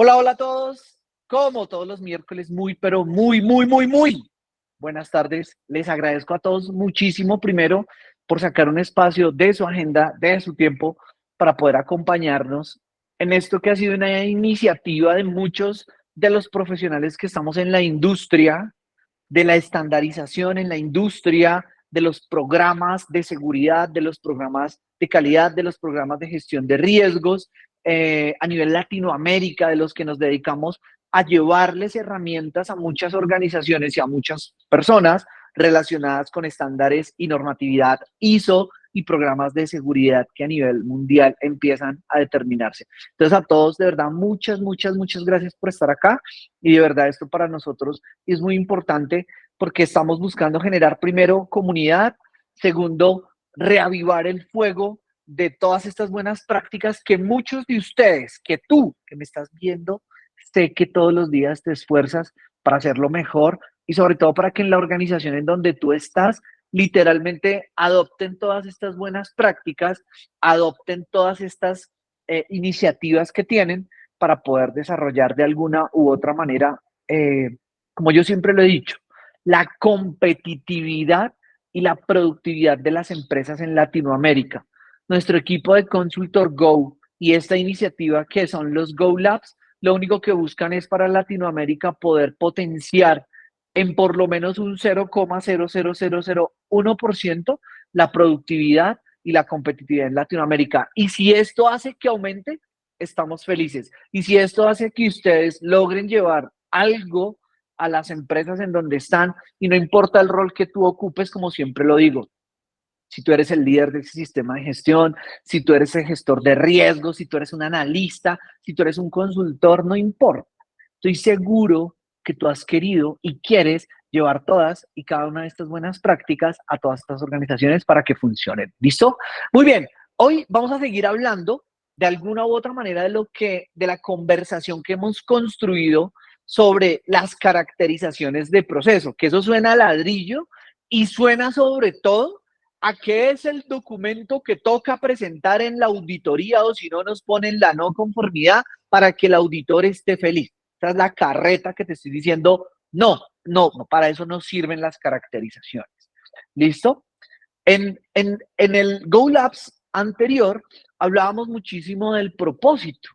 Hola, hola a todos. Como todos los miércoles, pero muy buenas tardes. Les agradezco a todos muchísimo primero por sacar un espacio de su agenda, de su tiempo, para poder acompañarnos en esto que ha sido una iniciativa de muchos de los profesionales que estamos en la industria, de la estandarización en la industria, de los programas de seguridad, de los programas de calidad, de los programas de gestión de riesgos a nivel Latinoamérica, de los que nos dedicamos a llevarles herramientas a muchas organizaciones y a muchas personas relacionadas con estándares y normatividad ISO y programas de seguridad que a nivel mundial empiezan a determinarse. Entonces a todos, de verdad, muchas gracias por estar acá y de verdad esto para nosotros es muy importante porque estamos buscando generar primero comunidad, segundo, reavivar el fuego de todas estas buenas prácticas que muchos de ustedes, que tú que me estás viendo, sé que todos los días te esfuerzas para hacerlo mejor y sobre todo para que en la organización en donde tú estás literalmente adopten todas estas buenas prácticas, adopten todas estas iniciativas que tienen para poder desarrollar de alguna u otra manera, como yo siempre lo he dicho, la competitividad y la productividad de las empresas en Latinoamérica. Nuestro equipo de Consultor Go y esta iniciativa que son los Go Labs, lo único que buscan es para Latinoamérica poder potenciar en por lo menos un 0,00001% la productividad y la competitividad en Latinoamérica. Y si esto hace que aumente, estamos felices. Y si esto hace que ustedes logren llevar algo a las empresas en donde están, y no importa el rol que tú ocupes, como siempre lo digo, si tú eres el líder de ese sistema de gestión, si tú eres el gestor de riesgos, si tú eres un analista, si tú eres un consultor, no importa. Estoy seguro que tú has querido y quieres llevar todas y cada una de estas buenas prácticas a todas estas organizaciones para que funcionen. ¿Listo? Muy bien. Hoy vamos a seguir hablando de alguna u otra manera de la conversación que hemos construido sobre las caracterizaciones de proceso, que eso suena a ladrillo y suena sobre todo a qué es el documento que toca presentar en la auditoría o si no nos ponen la no conformidad para que el auditor esté feliz. Esa es la carreta que te estoy diciendo. No, para eso no sirven las caracterizaciones. ¿Listo? En el Go Labs anterior hablábamos muchísimo del propósito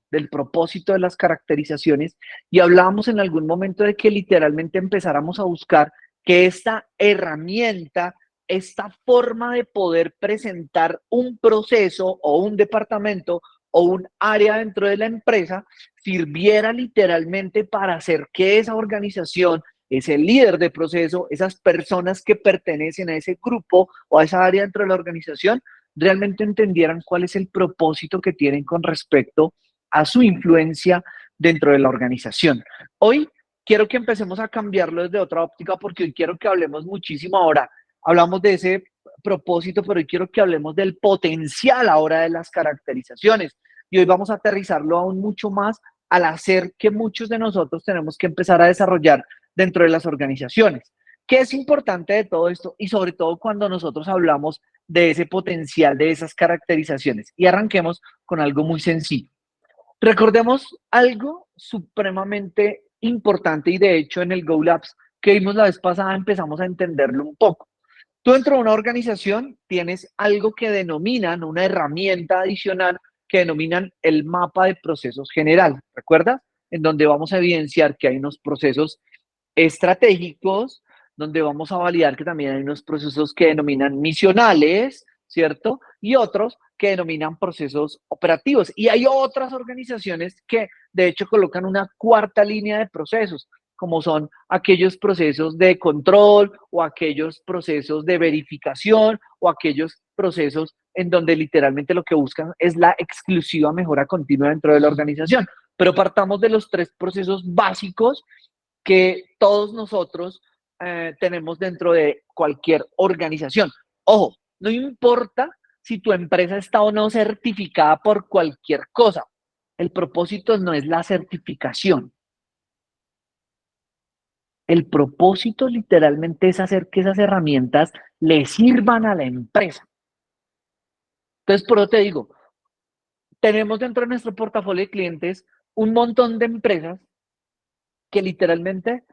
de las caracterizaciones y hablábamos en algún momento de que literalmente empezáramos a buscar que esta herramienta, esta forma de poder presentar un proceso o un departamento o un área dentro de la empresa sirviera literalmente para hacer que esa organización, ese líder de proceso, esas personas que pertenecen a ese grupo o a esa área dentro de la organización, realmente entendieran cuál es el propósito que tienen con respecto a su influencia dentro de la organización. Hoy quiero que empecemos a cambiarlo desde otra óptica porque hoy quiero que hablemos muchísimo ahora. Hablamos de ese propósito, pero hoy quiero que hablemos del potencial ahora de las caracterizaciones. Y hoy vamos a aterrizarlo aún mucho más al hacer que muchos de nosotros tenemos que empezar a desarrollar dentro de las organizaciones. ¿Qué es importante de todo esto? Y sobre todo cuando nosotros hablamos de ese potencial, de esas caracterizaciones. Y arranquemos con algo muy sencillo. Recordemos algo supremamente importante y de hecho en el Go Labs que vimos la vez pasada empezamos a entenderlo un poco. Tú dentro de una organización tienes algo que denominan, una herramienta adicional que denominan el mapa de procesos general, ¿recuerdas? En donde vamos a evidenciar que hay unos procesos estratégicos, donde vamos a validar que también hay unos procesos que denominan misionales, ¿cierto? Y otros que denominan procesos operativos. Y hay otras organizaciones que de hecho colocan una cuarta línea de procesos, como son aquellos procesos de control o aquellos procesos de verificación o aquellos procesos en donde literalmente lo que buscan es la exclusiva mejora continua dentro de la organización. Pero partamos de los tres procesos básicos que todos nosotros tenemos dentro de cualquier organización. Ojo, no importa si tu empresa está o no certificada por cualquier cosa. El propósito no es la certificación. El propósito literalmente es hacer que esas herramientas le sirvan a la empresa. Entonces, por eso te digo, tenemos dentro de nuestro portafolio de clientes un montón de empresas que literalmente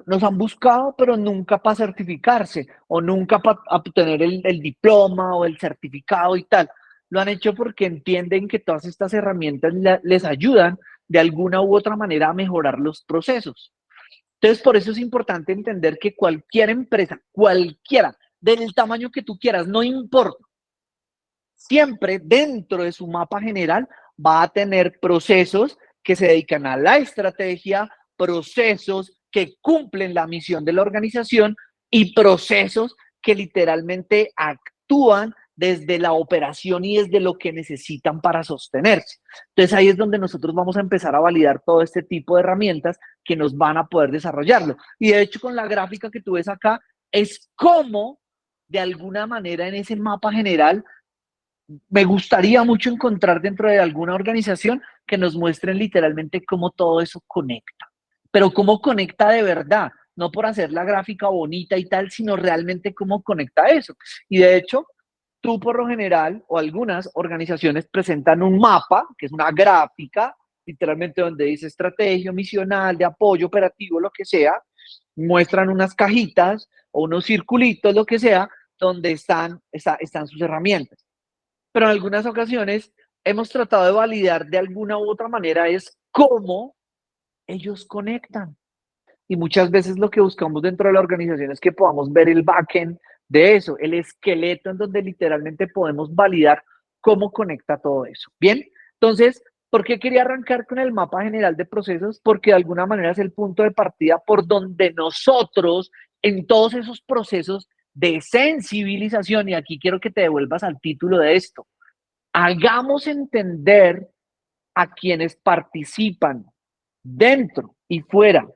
nos han buscado, pero nunca para certificarse o nunca para obtener el diploma o el certificado y tal. Lo han hecho porque entienden que todas estas herramientas les ayudan de alguna u otra manera a mejorar los procesos. Entonces, por eso es importante entender que cualquier empresa, cualquiera, del tamaño que tú quieras, no importa, siempre dentro de su mapa general va a tener procesos que se dedican a la estrategia, procesos que cumplen la misión de la organización y procesos que literalmente actúan desde la operación y desde lo que necesitan para sostenerse. Entonces ahí es donde nosotros vamos a empezar a validar todo este tipo de herramientas que nos van a poder desarrollarlo. Y de hecho con la gráfica que tú ves acá es como de alguna manera en ese mapa general me gustaría mucho encontrar dentro de alguna organización que nos muestren literalmente cómo todo eso conecta, pero cómo conecta de verdad, no por hacer la gráfica bonita y tal, sino realmente cómo conecta eso. Y de hecho, tú por lo general o algunas organizaciones presentan un mapa, que es una gráfica, literalmente donde dice estrategia misional, de apoyo operativo, lo que sea, muestran unas cajitas o unos circulitos, lo que sea, donde están sus herramientas, pero en algunas ocasiones hemos tratado de validar de alguna u otra manera es cómo ellos conectan. Y muchas veces lo que buscamos dentro de la organización es que podamos ver el backend de eso, el esqueleto en donde literalmente podemos validar cómo conecta todo eso. Bien, entonces, ¿por qué quería arrancar con el mapa general de procesos? Porque de alguna manera es el punto de partida por donde nosotros, en todos esos procesos de sensibilización, y aquí quiero que te devuelvas al título de esto, hagamos entender a quienes participan dentro y fuera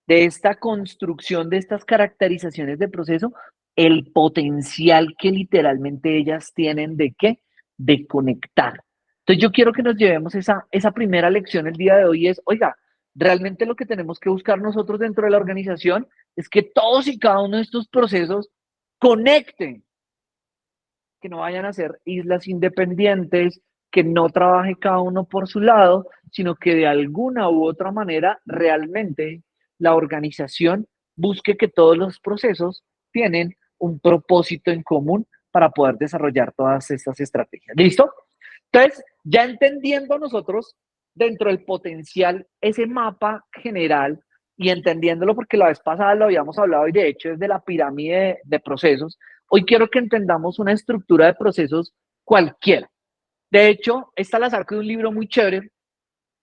de esta construcción, de estas caracterizaciones de proceso, el potencial que literalmente ellas tienen de qué, de conectar. Entonces yo quiero que nos llevemos esa primera lección el día de hoy es, oiga, realmente lo que tenemos que buscar nosotros dentro de la organización es que todos y cada uno de estos procesos conecten, que no vayan a ser islas independientes, que no trabaje cada uno por su lado, sino que de alguna u otra manera realmente la organización busque que todos los procesos tienen un propósito en común para poder desarrollar todas estas estrategias. ¿Listo? Entonces, ya entendiendo nosotros dentro del potencial ese mapa general y entendiéndolo porque la vez pasada lo habíamos hablado y de hecho es de la pirámide de procesos, hoy quiero que entendamos una estructura de procesos cualquiera. De hecho, esta la saco de un libro muy chévere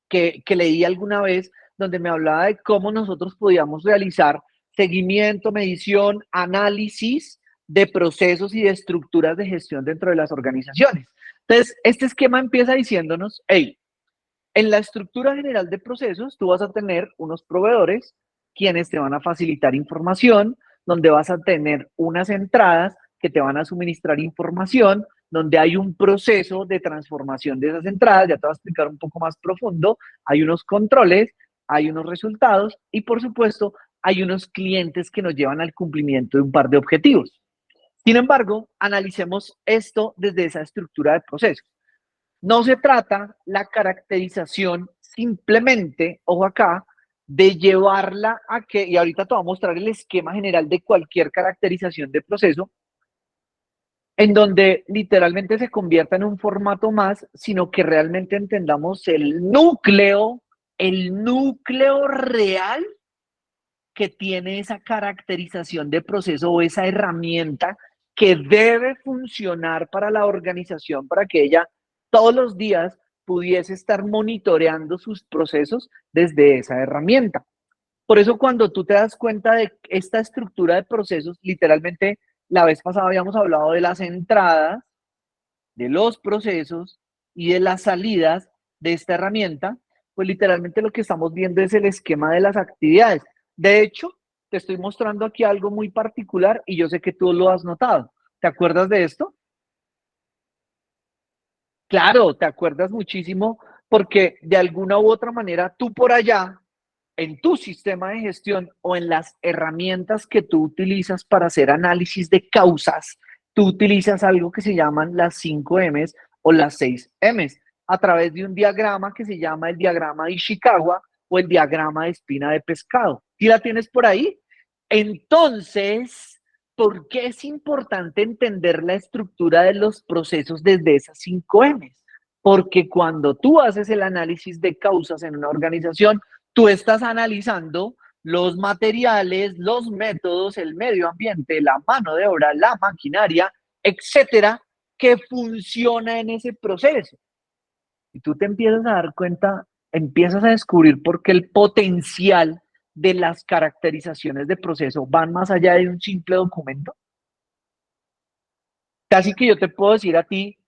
que leí alguna vez donde me hablaba de cómo nosotros podíamos realizar seguimiento, medición, análisis de procesos y de estructuras de gestión dentro de las organizaciones. Entonces, este esquema empieza diciéndonos, hey, en la estructura general de procesos, tú vas a tener unos proveedores quienes te van a facilitar información, donde vas a tener unas entradas que te van a suministrar información, donde hay un proceso de transformación de esas entradas, ya te voy a explicar un poco más profundo, hay unos controles, hay unos resultados y por supuesto hay unos clientes que nos llevan al cumplimiento de un par de objetivos. Sin embargo, analicemos esto desde esa estructura de procesos. No se trata la caracterización simplemente, ojo acá, de llevarla a que, y ahorita te voy a mostrar el esquema general de cualquier caracterización de proceso, en donde literalmente se convierta en un formato más, sino que realmente entendamos el núcleo real que tiene esa caracterización de proceso o esa herramienta que debe funcionar para la organización para que ella todos los días pudiese estar monitoreando sus procesos desde esa herramienta. Por eso cuando tú te das cuenta de esta estructura de procesos, literalmente la vez pasada habíamos hablado de las entradas, de los procesos y de las salidas de esta herramienta, pues literalmente lo que estamos viendo es el esquema de las actividades. De hecho, te estoy mostrando aquí algo muy particular y yo sé que tú lo has notado. ¿Te acuerdas de esto? Claro, te acuerdas muchísimo porque de alguna u otra manera tú por allá, en tu sistema de gestión o en las herramientas que tú utilizas para hacer análisis de causas, tú utilizas algo que se llaman las 5 M's o las 6 M's. a través de un diagrama que se llama el diagrama de Ishikawa o el diagrama de espina de pescado. ¿Sí la tienes por ahí? Entonces, ¿por qué es importante entender la estructura de los procesos desde esas 5 M's? Porque cuando tú haces el análisis de causas en una organización, tú estás analizando los materiales, los métodos, el medio ambiente, la mano de obra, la maquinaria, etcétera, que funciona en ese proceso. Y tú te empiezas a dar cuenta, empiezas a descubrir por qué el potencial de las caracterizaciones de proceso van más allá de un simple documento. Casi que yo te puedo decir a ti,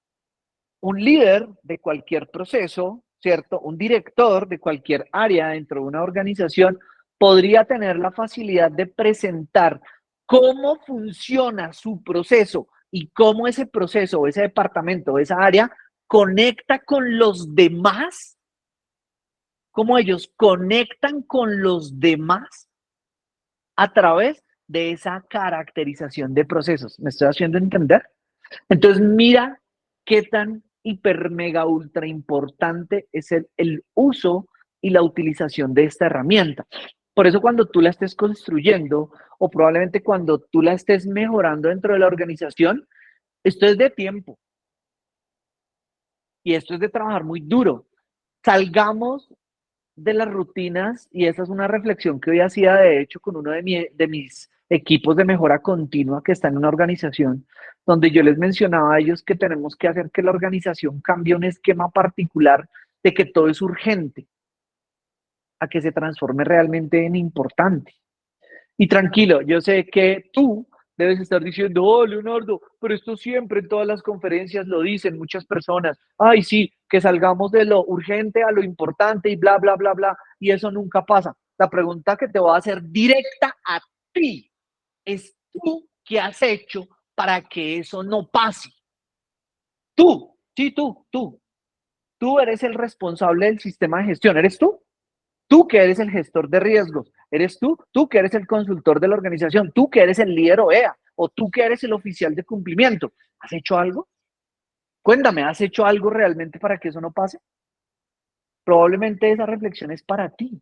un líder de cualquier proceso, ¿cierto? Un director de cualquier área dentro de una organización podría tener la facilidad de presentar cómo funciona su proceso y cómo ese proceso, ese departamento, esa área conecta con los demás, cómo ellos conectan con los demás a través de esa caracterización de procesos. ¿Me estoy haciendo entender? Entonces, mira qué tan hiper, mega, ultra importante es el uso y la utilización de esta herramienta. Por eso cuando tú la estés construyendo o probablemente cuando tú la estés mejorando dentro de la organización, esto es de tiempo y esto es de trabajar muy duro. Salgamos de las rutinas y esa es una reflexión que hoy hacía de hecho con uno de mis equipos de mejora continua que está en una organización donde yo les mencionaba a ellos que tenemos que hacer que la organización cambie un esquema particular de que todo es urgente a que se transforme realmente en importante. Y tranquilo, yo sé que tú debes estar diciendo, oh, Leonardo, pero esto siempre en todas las conferencias lo dicen muchas personas. Ay, sí, que salgamos de lo urgente a lo importante y bla, bla, bla, bla. Y eso nunca pasa. La pregunta que te voy a hacer directa a ti es, ¿tú qué has hecho para que eso no pase? Tú, sí, tú. Tú eres el responsable del sistema de gestión. ¿Eres tú? Tú que eres el gestor de riesgos, eres tú que eres el consultor de la organización, tú que eres el líder OEA o tú que eres el oficial de cumplimiento. ¿Has hecho algo? Cuéntame, ¿has hecho algo realmente para que eso no pase? Probablemente esa reflexión es para ti.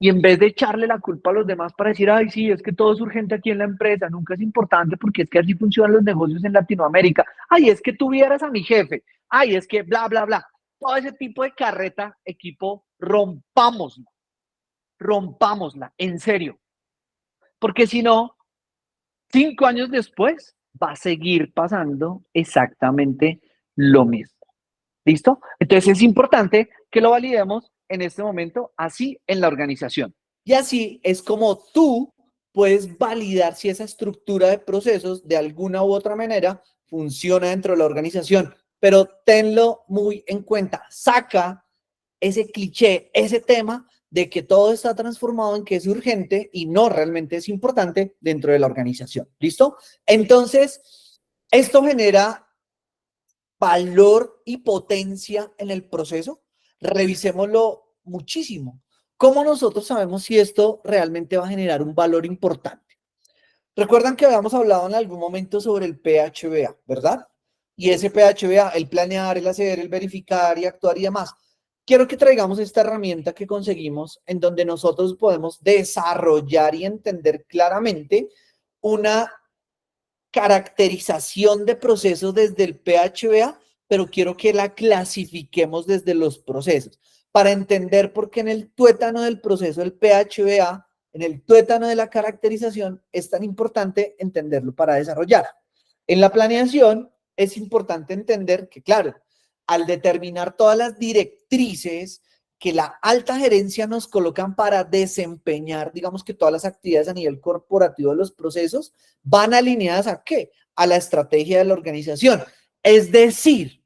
Y en vez de echarle la culpa a los demás para decir, ay, sí, es que todo es urgente aquí en la empresa, nunca es importante porque es que así funcionan los negocios en Latinoamérica. Ay, es que tú vieras a mi jefe. Ay, es que bla, bla, bla. Todo ese tipo de carreta, equipo, rompámosla, en serio. Porque si no, 5 años después va a seguir pasando exactamente lo mismo. ¿Listo? Entonces es importante que lo validemos en este momento así en la organización. Y así es como tú puedes validar si esa estructura de procesos de alguna u otra manera funciona dentro de la organización. Pero tenlo muy en cuenta. Saca ese cliché, ese tema de que todo está transformado en que es urgente y no realmente es importante dentro de la organización. ¿Listo? Entonces, esto genera valor y potencia en el proceso. Revisémoslo muchísimo. ¿Cómo nosotros sabemos si esto realmente va a generar un valor importante? Recuerdan que habíamos hablado en algún momento sobre el PHBA, ¿verdad? Y ese PHBA, el planear, el hacer, el verificar y actuar y demás. Quiero que traigamos esta herramienta que conseguimos en donde nosotros podemos desarrollar y entender claramente una caracterización de procesos desde el PHBA, pero quiero que la clasifiquemos desde los procesos para entender por qué en el tuétano del proceso del PHBA, en el tuétano de la caracterización, es tan importante entenderlo para desarrollar. En la planeación es importante entender que, claro, al determinar todas las directrices que la alta gerencia nos colocan para desempeñar, digamos que todas las actividades a nivel corporativo de los procesos van alineadas ¿a qué? A la estrategia de la organización. Es decir,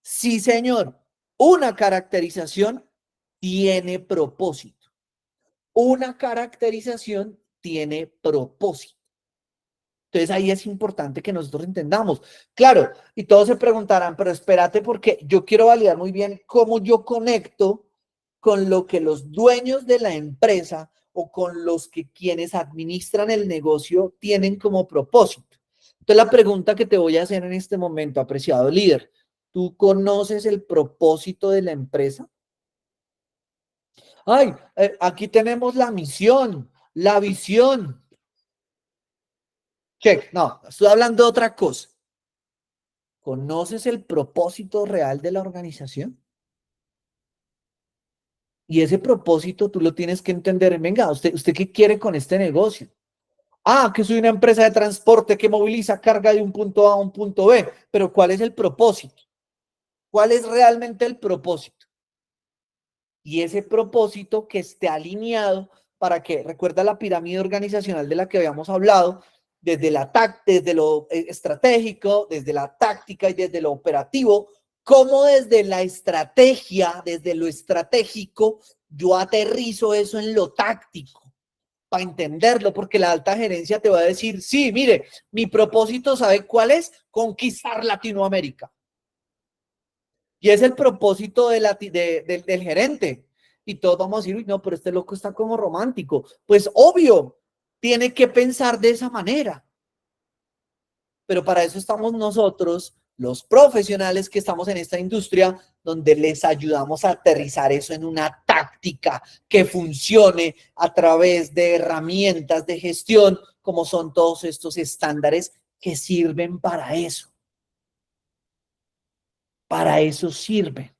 sí, señor, una caracterización tiene propósito. Una caracterización tiene propósito. Entonces ahí es importante que nosotros entendamos. Claro, y todos se preguntarán, pero espérate porque yo quiero validar muy bien cómo yo conecto con lo que los dueños de la empresa o con los que quienes administran el negocio tienen como propósito. Entonces la pregunta que te voy a hacer en este momento, apreciado líder, ¿Tú conoces el propósito de la empresa? Ay, aquí tenemos la misión, la visión. Check, no, estoy hablando de otra cosa. ¿Conoces el propósito real de la organización? Y ese propósito tú lo tienes que entender. Venga, ¿usted qué quiere con este negocio? Ah, que soy una empresa de transporte que moviliza carga de un punto A a un punto B. Pero ¿cuál es el propósito? ¿Cuál es realmente el propósito? Y ese propósito que esté alineado para que, recuerda la pirámide organizacional de la que habíamos hablado, desde lo estratégico, desde la táctica y desde lo operativo, como desde la estrategia, desde lo estratégico, yo aterrizo eso en lo táctico para entenderlo, porque la alta gerencia te va a decir, sí, mire, mi propósito, ¿sabe cuál es? Conquistar Latinoamérica. Y es el propósito del gerente. Y todos vamos a decir, uy, no, pero este loco está como romántico. Pues obvio, tiene que pensar de esa manera. Pero para eso estamos nosotros, los profesionales que estamos en esta industria, donde les ayudamos a aterrizar eso en una táctica que funcione a través de herramientas de gestión, como son todos estos estándares que sirven para eso. Para eso sirven.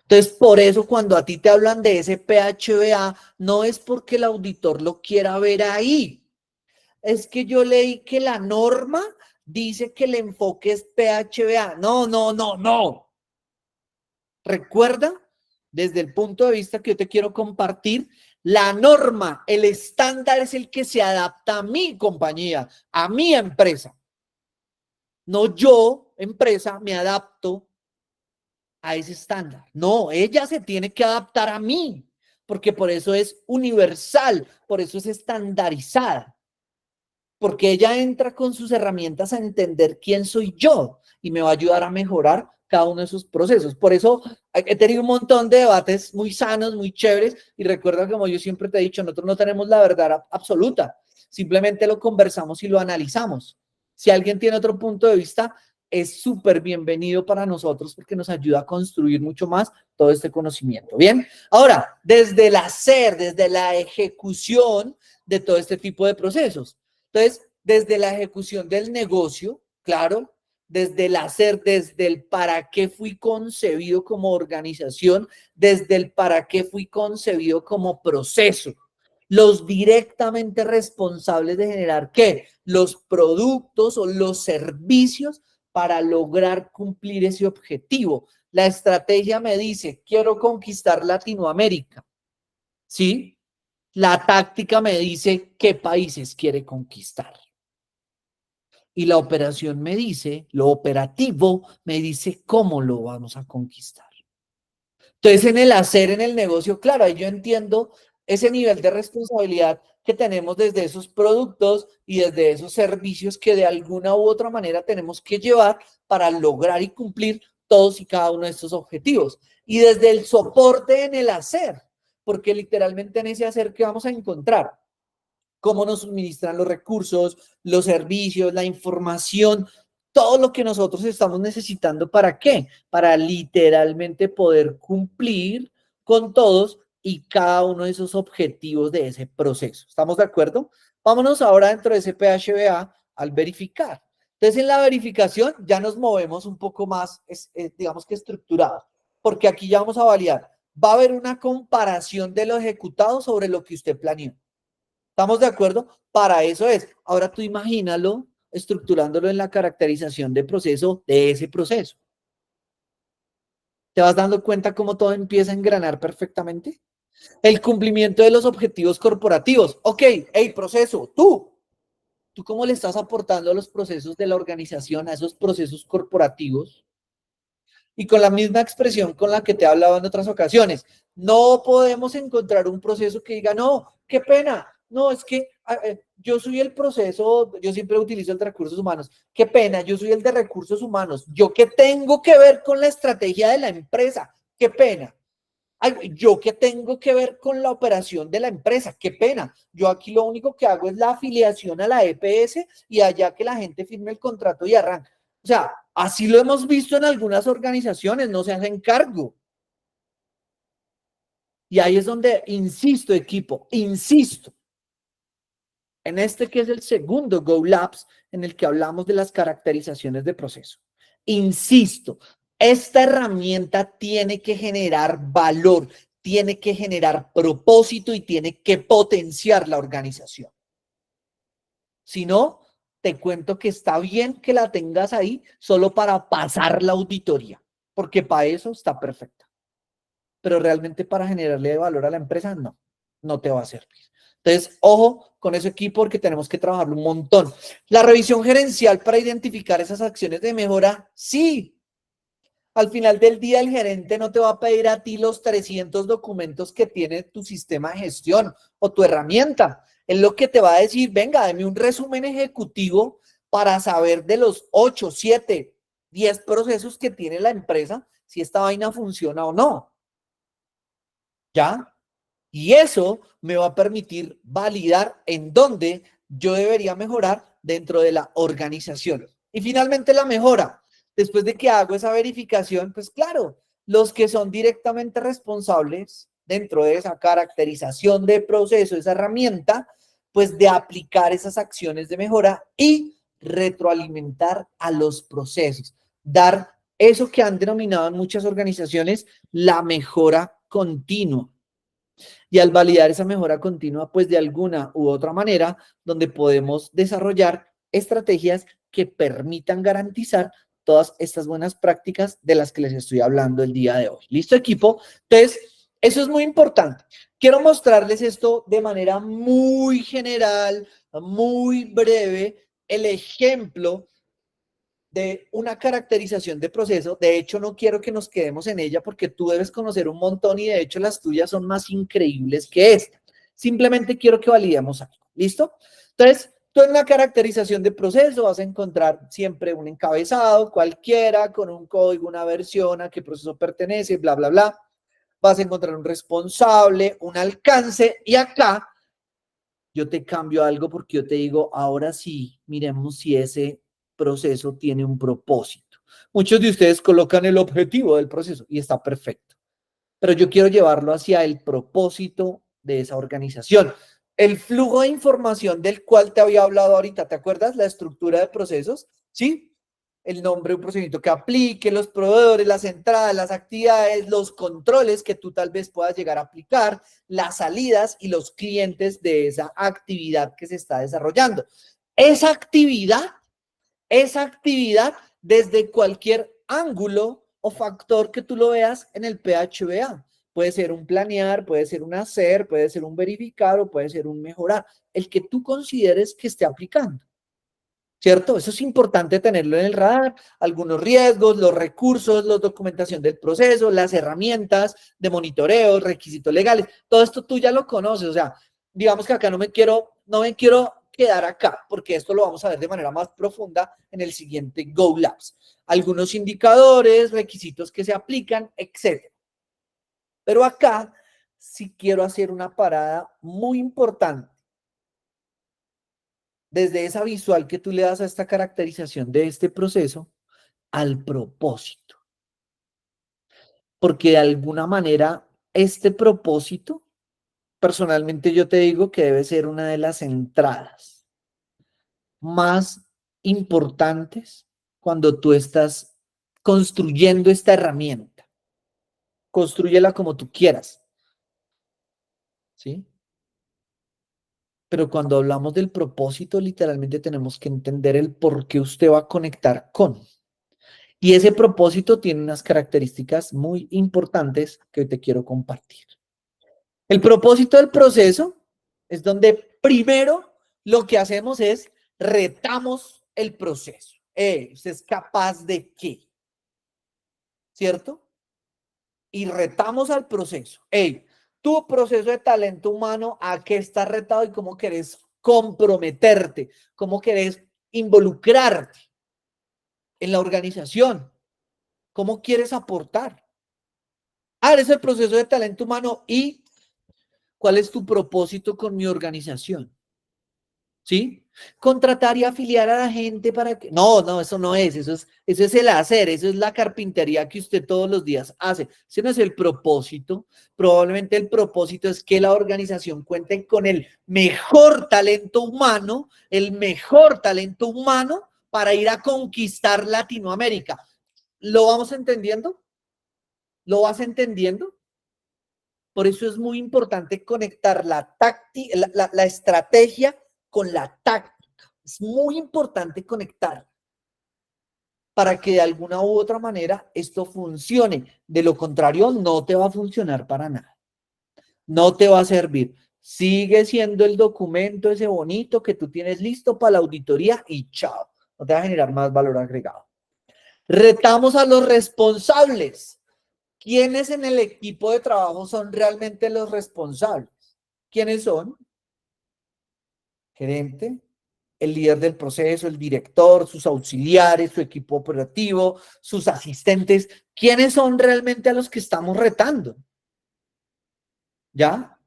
Entonces, por eso cuando a ti te hablan de ese PHBA, no es porque el auditor lo quiera ver ahí. Es que yo leí que la norma dice que el enfoque es PHBA. No, no, no, no. Recuerda, desde el punto de vista que yo te quiero compartir, la norma, el estándar es el que se adapta a mi compañía, a mi empresa. No yo, empresa, me adapto a ese estándar. No, ella se tiene que adaptar a mí, porque por eso es universal, por eso es estandarizada, porque ella entra con sus herramientas a entender quién soy yo y me va a ayudar a mejorar cada uno de sus procesos. Por eso he tenido un montón de debates muy sanos, muy chéveres, y recuerda, como yo siempre te he dicho, nosotros no tenemos la verdad absoluta, simplemente lo conversamos y lo analizamos. Si alguien tiene otro punto de vista, es súper bienvenido para nosotros porque nos ayuda a construir mucho más todo este conocimiento. Bien, ahora, desde el hacer, desde la ejecución de todo este tipo de procesos. Entonces, desde la ejecución del negocio, claro, desde el hacer, desde el para qué fui concebido como organización, desde el para qué fui concebido como proceso. Los directamente responsables de generar ¿qué? Los productos o los servicios para lograr cumplir ese objetivo. La estrategia me dice, quiero conquistar Latinoamérica, ¿sí? La táctica me dice qué países quiere conquistar. Y la operación me dice, lo operativo me dice cómo lo vamos a conquistar. Entonces, en el hacer, en el negocio, claro, ahí yo entiendo ese nivel de responsabilidad que tenemos desde esos productos y desde esos servicios que de alguna u otra manera tenemos que llevar para lograr y cumplir todos y cada uno de estos objetivos. Y desde el soporte en el hacer, porque literalmente en ese hacer que vamos a encontrar cómo nos suministran los recursos, los servicios, la información, todo lo que nosotros estamos necesitando. ¿Para qué? Para literalmente poder cumplir con todos y cada uno de esos objetivos de ese proceso. ¿Estamos de acuerdo? Vámonos ahora dentro de ese PHBA al verificar. Entonces, en la verificación ya nos movemos un poco más, digamos que estructurado, porque aquí ya vamos a validar. Va a haber una comparación de lo ejecutado sobre lo que usted planeó. ¿Estamos de acuerdo? Para eso es. Ahora tú imagínalo estructurándolo en la caracterización de proceso de ese proceso. ¿Te vas dando cuenta cómo todo empieza a engranar perfectamente? El cumplimiento de los objetivos corporativos. Ok, hey, proceso, ¿tú cómo le estás aportando a los procesos de la organización, a esos procesos corporativos? Y con la misma expresión con la que te he hablado en otras ocasiones. No podemos encontrar un proceso que diga, no, qué pena, no, es que yo soy el proceso, yo siempre utilizo el de recursos humanos, qué pena, yo soy el de recursos humanos, yo qué tengo que ver con la estrategia de la empresa, qué pena. Ay, yo qué tengo que ver con la operación de la empresa, qué pena. Yo aquí lo único que hago es la afiliación a la EPS y allá que la gente firme el contrato y arranca. O sea, Así lo hemos visto en algunas organizaciones, no se hacen cargo. Y ahí es donde, insisto, equipo, insisto, en este que es el segundo Go Labs, en el que hablamos de las caracterizaciones de proceso. Insisto, esta herramienta tiene que generar valor, tiene que generar propósito y tiene que potenciar la organización. Si no, te cuento que está bien que la tengas ahí solo para pasar la auditoría, porque para eso está perfecta. Pero realmente para generarle valor a la empresa, no, no te va a servir. Entonces, ojo con ese equipo porque tenemos que trabajarlo un montón. La revisión gerencial para identificar esas acciones de mejora, sí. Al final del día, el gerente no te va a pedir a ti los 300 documentos que tiene tu sistema de gestión o tu herramienta. Es lo que te va a decir, venga, dame un resumen ejecutivo para saber de los 8, 7, 10 procesos que tiene la empresa, si esta vaina funciona o no. ¿Ya? Y eso me va a permitir validar en dónde yo debería mejorar dentro de la organización. Y finalmente la mejora. Después de que hago esa verificación, pues claro, los que son directamente responsables dentro de esa caracterización de proceso, esa herramienta, pues de aplicar esas acciones de mejora y retroalimentar a los procesos. Dar eso que han denominado en muchas organizaciones la mejora continua. Y al validar esa mejora continua, pues de alguna u otra manera, donde podemos desarrollar estrategias que permitan garantizar todas estas buenas prácticas de las que les estoy hablando el día de hoy. ¿Listo, equipo? Entonces, eso es muy importante. Quiero mostrarles esto de manera muy general, muy breve, el ejemplo de una caracterización de proceso. De hecho, no quiero que nos quedemos en ella porque tú debes conocer un montón y de hecho las tuyas son más increíbles que esta. Simplemente quiero que validemos algo. ¿Listo? Entonces, tú en una caracterización de proceso vas a encontrar siempre un encabezado, cualquiera, con un código, una versión, a qué proceso pertenece, bla, bla, bla. Vas a encontrar un responsable, un alcance y acá yo te cambio algo porque yo te digo, ahora sí, miremos si ese proceso tiene un propósito. Muchos de ustedes colocan el objetivo del proceso y está perfecto, pero yo quiero llevarlo hacia el propósito de esa organización. El flujo de información del cual te había hablado ahorita, ¿te acuerdas? La estructura de procesos, ¿sí? El nombre de un procedimiento que aplique, los proveedores, las entradas, las actividades, los controles que tú tal vez puedas llegar a aplicar, las salidas y los clientes de esa actividad que se está desarrollando. Esa actividad desde cualquier ángulo o factor que tú lo veas en el PHBA. Puede ser un planear, puede ser un hacer, puede ser un verificar o puede ser un mejorar. El que tú consideres que esté aplicando. ¿Cierto? Eso es importante tenerlo en el radar. Algunos riesgos, los recursos, la documentación del proceso, las herramientas de monitoreo, requisitos legales. Todo esto tú ya lo conoces. O sea, digamos que acá no me quiero quedar acá, porque esto lo vamos a ver de manera más profunda en el siguiente Go Labs. Algunos indicadores, requisitos que se aplican, etcétera. Pero acá sí quiero hacer una parada muy importante desde esa visual que tú le das a esta caracterización de este proceso al propósito. Porque de alguna manera este propósito, personalmente yo te digo que debe ser una de las entradas más importantes cuando tú estás construyendo esta herramienta. Constrúyela como tú quieras, ¿sí? Pero cuando hablamos del propósito, literalmente tenemos que entender el por qué usted va a conectar con. Y ese propósito tiene unas características muy importantes que te quiero compartir. El propósito del proceso es donde primero lo que hacemos es retamos el proceso. ¿Usted es capaz de qué? ¿Cierto? Y retamos al proceso. Tu proceso de talento humano, ¿a qué estás retado y cómo querés comprometerte? ¿Cómo querés involucrarte en la organización? ¿Cómo quieres aportar? Eres el proceso de talento humano y ¿cuál es tu propósito con mi organización? ¿Sí? Contratar y afiliar a la gente para que... No, no, eso no es, eso es el hacer, eso es la carpintería que usted todos los días hace. Ese no es el propósito. Probablemente el propósito es que la organización cuente con el mejor talento humano, para ir a conquistar Latinoamérica. ¿Lo vamos entendiendo? ¿Lo vas entendiendo? Por eso es muy importante conectar la estrategia con la táctica. Es muy importante conectar para que de alguna u otra manera esto funcione. De lo contrario, no te va a funcionar para nada. No te va a servir. Sigue siendo el documento ese bonito que tú tienes listo para la auditoría y chao. No te va a generar más valor agregado. Retamos a los responsables. ¿Quiénes en el equipo de trabajo son realmente los responsables? ¿Quiénes son? Gerente, el líder del proceso, el director, sus auxiliares, su equipo operativo, sus asistentes. ¿Quiénes son realmente a los que estamos retando? ¿Ya?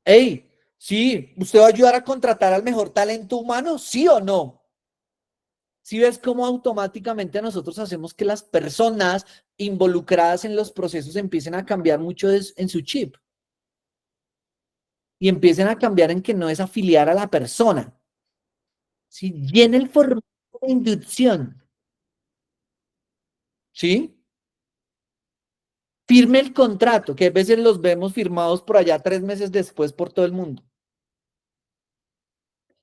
Hey, sí, ¿usted va a ayudar a contratar al mejor talento humano? ¿Sí o no? Si ves cómo automáticamente nosotros hacemos que las personas involucradas en los procesos empiecen a cambiar mucho en su chip y empiecen a cambiar en que no es afiliar a la persona. Si llena el formato de inducción, ¿sí? Firme el contrato, que a veces los vemos firmados por allá 3 meses después por todo el mundo.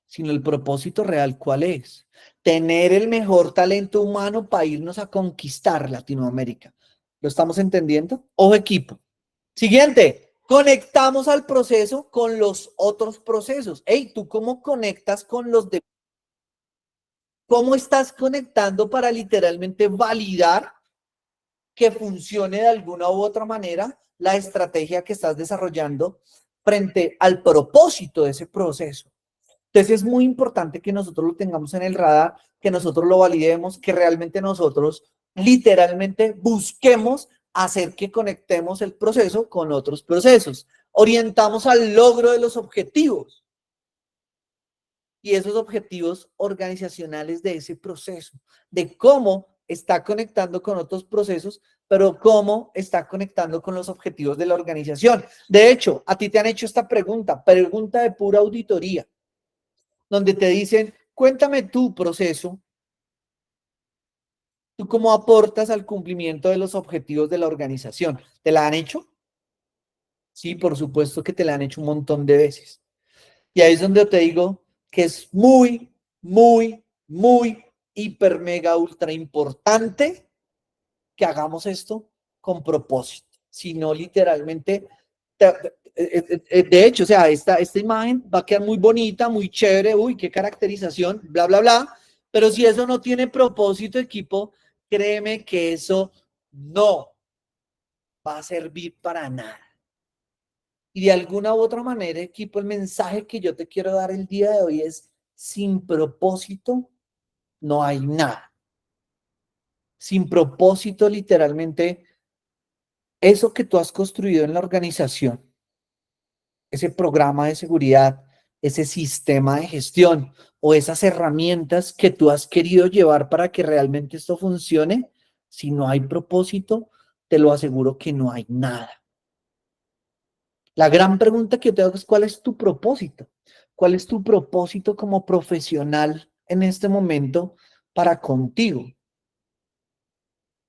Sino el propósito real, ¿cuál es? Tener el mejor talento humano para irnos a conquistar Latinoamérica. ¿Lo estamos entendiendo? Ojo equipo. Siguiente, conectamos al proceso con los otros procesos. Hey, ¿tú cómo conectas con los de... ¿Cómo estás conectando para literalmente validar que funcione de alguna u otra manera la estrategia que estás desarrollando frente al propósito de ese proceso? Entonces es muy importante que nosotros lo tengamos en el radar, que nosotros lo validemos, que realmente nosotros literalmente busquemos hacer que conectemos el proceso con otros procesos. Orientamos al logro de los objetivos y esos objetivos organizacionales de ese proceso, de cómo está conectando con otros procesos, pero cómo está conectando con los objetivos de la organización. De hecho, a ti te han hecho esta pregunta de pura auditoría, donde te dicen, cuéntame tu proceso, tú cómo aportas al cumplimiento de los objetivos de la organización. ¿Te la han hecho? Sí, por supuesto que te la han hecho un montón de veces. Y ahí es donde te digo que es muy, muy, muy, hiper, mega, ultra importante que hagamos esto con propósito. Si no, literalmente, de hecho, o sea, esta imagen va a quedar muy bonita, muy chévere, uy, qué caracterización, bla, bla, bla, pero si eso no tiene propósito, equipo, créeme que eso no va a servir para nada. Y de alguna u otra manera, equipo, el mensaje que yo te quiero dar el día de hoy es, sin propósito no hay nada. Sin propósito, literalmente, eso que tú has construido en la organización, ese programa de seguridad, ese sistema de gestión o esas herramientas que tú has querido llevar para que realmente esto funcione, si no hay propósito, te lo aseguro que no hay nada. La gran pregunta que yo te hago es, ¿cuál es tu propósito? ¿Cuál es tu propósito como profesional en este momento para contigo,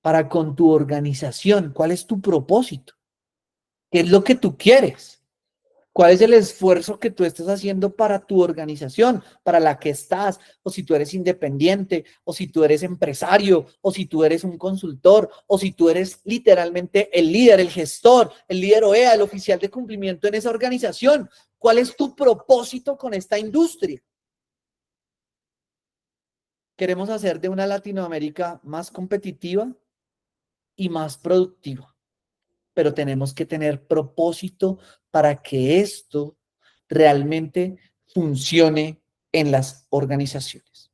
para con tu organización? ¿Cuál es tu propósito? ¿Qué es lo que tú quieres? ¿Cuál es el esfuerzo que tú estás haciendo para tu organización, para la que estás? O si tú eres independiente, o si tú eres empresario, o si tú eres un consultor, o si tú eres literalmente el líder, el gestor, el líder OEA, el oficial de cumplimiento en esa organización. ¿Cuál es tu propósito con esta industria? Queremos hacer de una Latinoamérica más competitiva y más productiva, pero tenemos que tener propósito para que esto realmente funcione en las organizaciones.